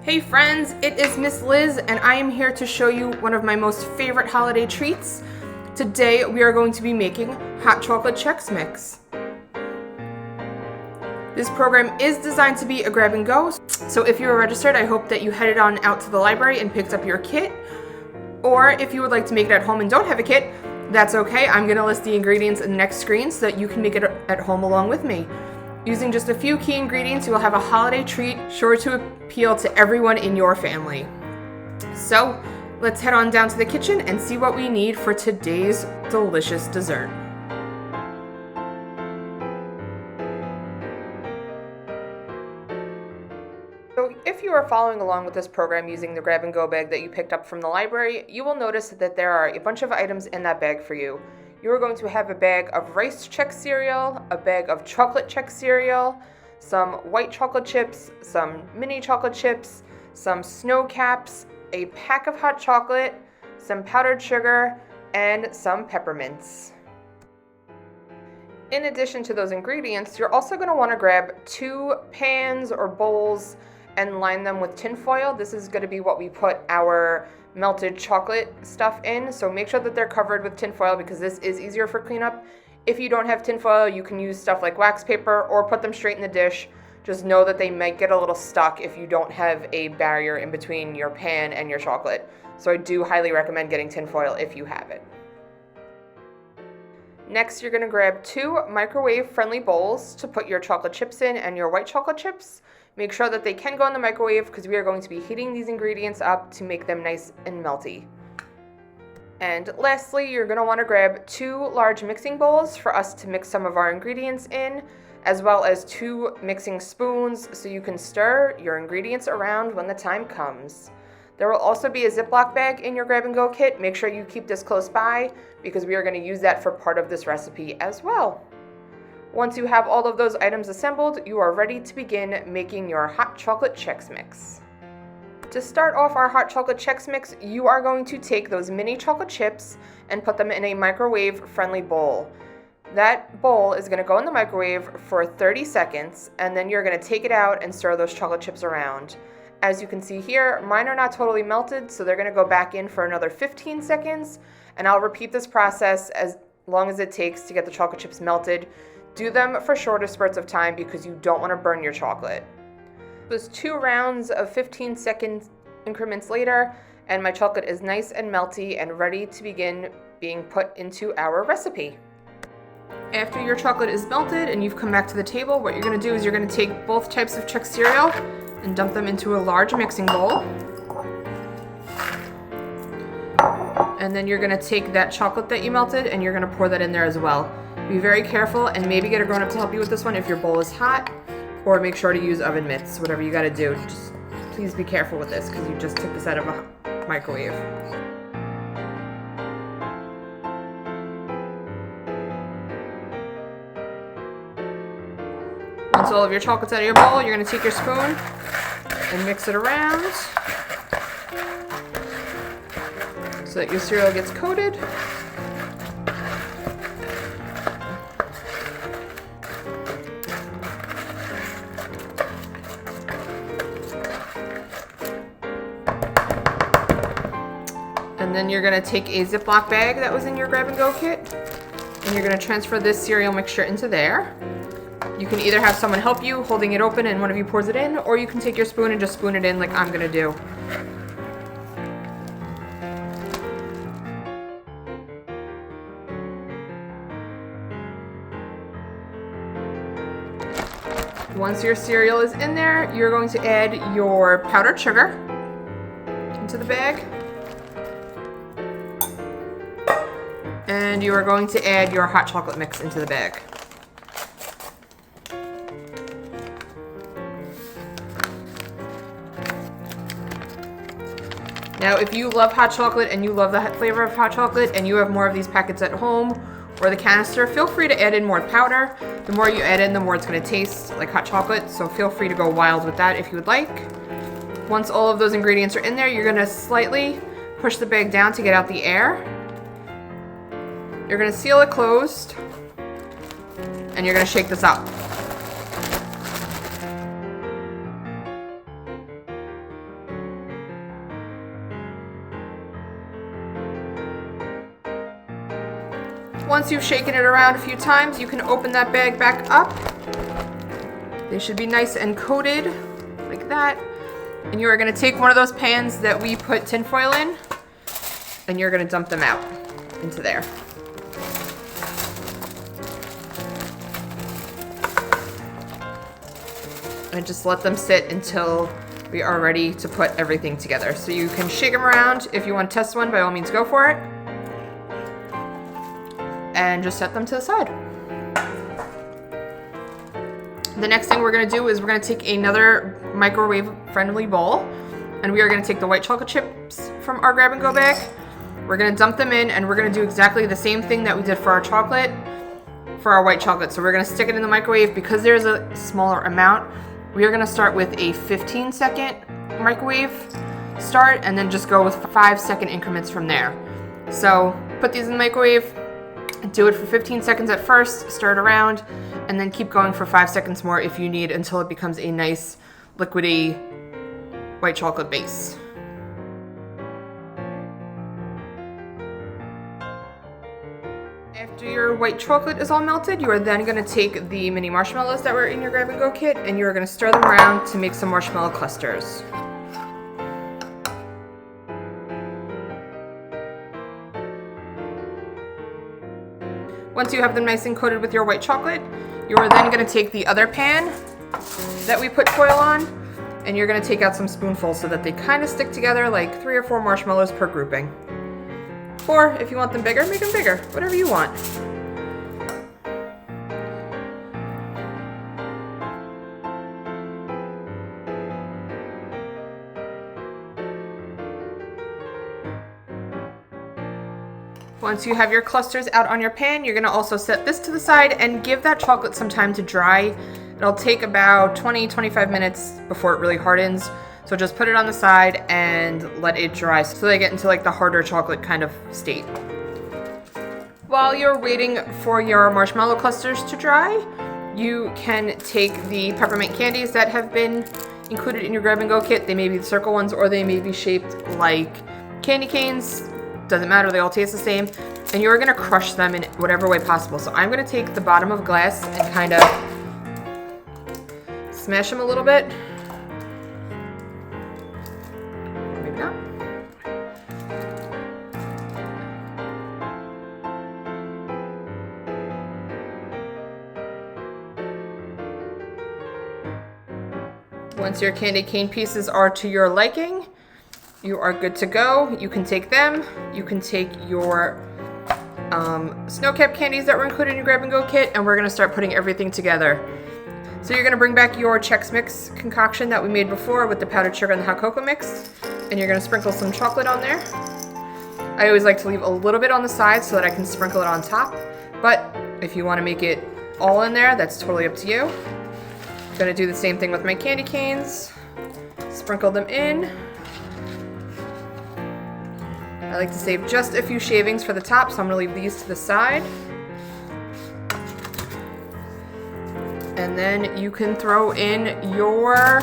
Hey friends, it is Miss Liz and I am here to show you one of my most favorite holiday treats. Today we are going to be making hot chocolate Chex Mix. This program is designed to be a grab and go, so if you are registered, I hope that you headed on out to the library and picked up your kit. Or if you would like to make it at home and don't have a kit, that's okay. I'm going to list the ingredients in the next screen so that you can make it at home along with me. Using just a few key ingredients, you will have a holiday treat sure to appeal to everyone in your family. So let's head on down to the kitchen and see what we need for today's delicious dessert. So if you are following along with this program using the grab and go bag that you picked up from the library, you will notice that there are a bunch of items in that bag for you. You are going to have a bag of rice Chex cereal, a bag of chocolate Chex cereal, some white chocolate chips, some mini chocolate chips, some snow caps, a pack of hot chocolate, some powdered sugar, and some peppermints. In addition to those ingredients, you're also going to want to grab 2 pans or bowls and line them with tin foil. This is going to be what we put our melted chocolate stuff in, so make sure that they're covered with tin foil because this is easier for cleanup. If you don't have tin foil, you can use stuff like wax paper or put them straight in the dish. Just know that they might get a little stuck if you don't have a barrier in between your pan and your chocolate. So I do highly recommend getting tin foil if you have it. Next, you're going to grab 2 microwave-friendly bowls to put your chocolate chips in and your white chocolate chips. Make sure that they can go in the microwave because we are going to be heating these ingredients up to make them nice and melty. And lastly, you're going to want to grab 2 large mixing bowls for us to mix some of our ingredients in, as well as 2 mixing spoons so you can stir your ingredients around when the time comes. There will also be a Ziploc bag in your grab and go kit. Make sure you keep this close by because we are going to use that for part of this recipe as well. Once you have all of those items assembled, you are ready to begin making your hot chocolate Chex Mix. To start off our hot chocolate Chex Mix, you are going to take those mini chocolate chips and put them in a microwave-friendly bowl. That bowl is going to go in the microwave for 30 seconds, and then you're going to take it out and stir those chocolate chips around. As you can see here, mine are not totally melted, so they're going to go back in for another 15 seconds, and I'll repeat this process as long as it takes to get the chocolate chips melted. Do them for shorter spurts of time because you don't want to burn your chocolate. It was 2 rounds of 15-second increments later, and my chocolate is nice and melty and ready to begin being put into our recipe. After your chocolate is melted and you've come back to the table, what you're going to do is you're going to take both types of Chex cereal and dump them into a large mixing bowl. And then you're going to take that chocolate that you melted and you're going to pour that in there as well. Be very careful and maybe get a grown-up to help you with this one if your bowl is hot, or make sure to use oven mitts, whatever you got to do. Just please be careful with this because you just took this out of a microwave. Once all of your chocolate's out of your bowl, you're going to take your spoon and mix it around so that your cereal gets coated. And then you're going to take a Ziploc bag that was in your grab and go kit, and you're going to transfer this cereal mixture into there. You can either have someone help you holding it open and one of you pours it in, or you can take your spoon and just spoon it in like I'm going to do. Once your cereal is in there, you're going to add your powdered sugar into the bag. And you are going to add your hot chocolate mix into the bag. Now, if you love hot chocolate and you love the flavor of hot chocolate and you have more of these packets at home or the canister, feel free to add in more powder. The more you add in, the more it's going to taste like hot chocolate, so feel free to go wild with that if you would like. Once all of those ingredients are in there, you're going to slightly push the bag down to get out the air. You're going to seal it closed, and you're going to shake this up. Once you've shaken it around a few times, you can open that bag back up. They should be nice and coated like that. And you are going to take one of those pans that we put tinfoil in, and you're going to dump them out into there. And just let them sit until we are ready to put everything together. So you can shake them around. If you want to test one, by all means go for it. And just set them to the side. The next thing we're going to do is we're going to take another microwave-friendly bowl, and we are going to take the white chocolate chips from our grab and go bag. We're going to dump them in, and we're going to do exactly the same thing that we did for our chocolate, for our white chocolate. So we're going to stick it in the microwave. Because there's a smaller amount, we are going to start with a 15-second microwave start, and then just go with 5-second increments from there. So put these in the microwave, do it for 15 seconds at first, stir it around, and then keep going for 5 seconds more if you need, until it becomes a nice liquidy white chocolate base. After your white chocolate is all melted, you are then going to take the mini marshmallows that were in your grab and go kit, and you are going to stir them around to make some marshmallow clusters. Once you have them nice and coated with your white chocolate, you are then going to take the other pan that we put foil on, and you're going to take out some spoonfuls so that they kind of stick together, like 3 or 4 marshmallows per grouping. Or if you want them bigger, make them bigger, whatever you want. Once you have your clusters out on your pan, you're going to also set this to the side and give that chocolate some time to dry. It'll take about 20-25 minutes before it really hardens. So just put it on the side and let it dry so they get into like the harder chocolate kind of state. While you're waiting for your marshmallow clusters to dry, you can take the peppermint candies that have been included in your grab and go kit. They may be the circle ones, or they may be shaped like candy canes. Doesn't matter, they all taste the same. And you're gonna crush them in whatever way possible. So I'm gonna take the bottom of glass and kind of smash them a little bit. Maybe not. Once your candy cane pieces are to your liking, you are good to go. You can take them. You can take your snow cap candies that were included in your grab and go kit, and we're gonna start putting everything together. So you're gonna bring back your Chex Mix concoction that we made before with the powdered sugar and the hot cocoa mix, and you're gonna sprinkle some chocolate on there. I always like to leave a little bit on the side so that I can sprinkle it on top, but if you wanna make it all in there, that's totally up to you. I'm gonna do the same thing with my candy canes. Sprinkle them in. I like to save just a few shavings for the top, so I'm gonna leave these to the side. And then you can throw in your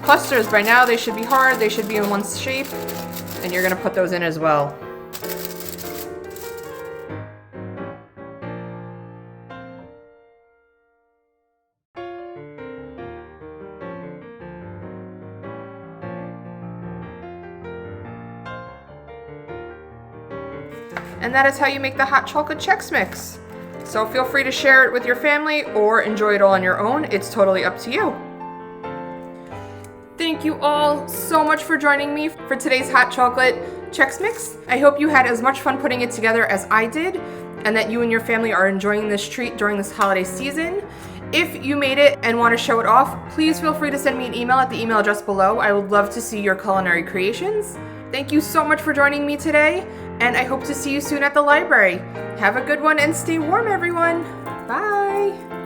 clusters. By now they should be hard, they should be in one shape, and you're gonna put those in as well. And that is how you make the hot chocolate Chex Mix. So feel free to share it with your family or enjoy it all on your own. It's totally up to you. Thank you all so much for joining me for today's hot chocolate Chex Mix. I hope you had as much fun putting it together as I did, and that you and your family are enjoying this treat during this holiday season. If you made it and want to show it off, please feel free to send me an email at the email address below. I would love to see your culinary creations. Thank you so much for joining me today, and I hope to see you soon at the library. Have a good one and stay warm, everyone. Bye.